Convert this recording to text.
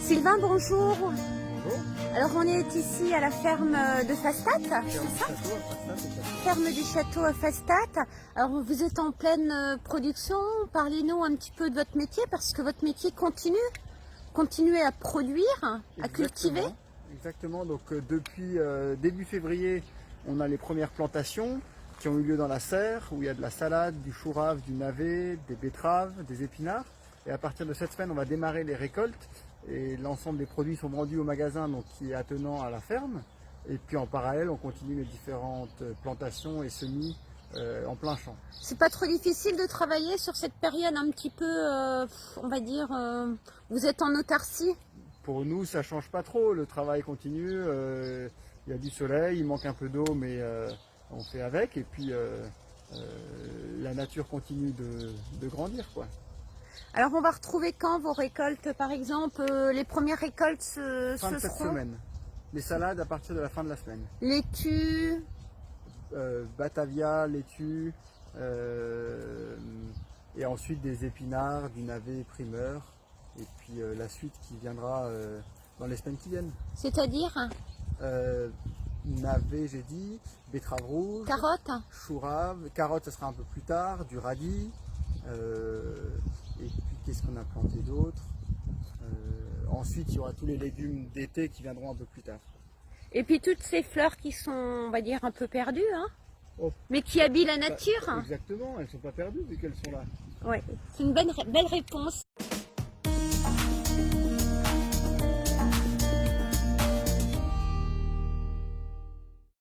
Sylvain, bonjour. Bonjour. Alors on est ici à la ferme de Fastat, c'est ça? Ferme du château à Fastat. Alors vous êtes en pleine production. Parlez-nous un petit peu de votre métier parce que votre métier continuez à produire, à cultiver. Exactement. Donc depuis début février, on a les premières plantations qui ont eu lieu dans la serre où il y a de la salade, du chou rave, du navet, des betteraves, des épinards. Et à partir de cette semaine, on va démarrer les récoltes et l'ensemble des produits sont vendus au magasin donc, qui est attenant à la ferme. Et puis en parallèle, on continue les différentes plantations et semis en plein champ. C'est pas trop difficile de travailler sur cette période un petit peu, on va dire, vous êtes en autarcie? Pour nous, ça change pas trop, le travail continue, il y a du soleil, il manque un peu d'eau, mais on fait avec. Et puis la nature continue de grandir, quoi. Alors on va retrouver quand vos récoltes, par exemple, les premières récoltes Fin de cette seront semaine. Les salades à partir de la fin de la semaine. laitue, Batavia, laitue, et ensuite des épinards, du navet primeur, et puis la suite qui viendra dans les semaines qui viennent. c'est-à-dire Navet, j'ai dit, betterave rouge, carottes. chou rave, carottes, ça sera un peu plus tard, du radis, et puis qu'est-ce qu'on a planté d'autre? Ensuite, il y aura tous les légumes d'été qui viendront un peu plus tard. Et puis toutes ces fleurs qui sont, on va dire, un peu perdues, hein, Oh, mais qui habillent la nature. exactement, elles ne sont pas perdues vu qu'elles sont là. Ouais, c'est une belle réponse.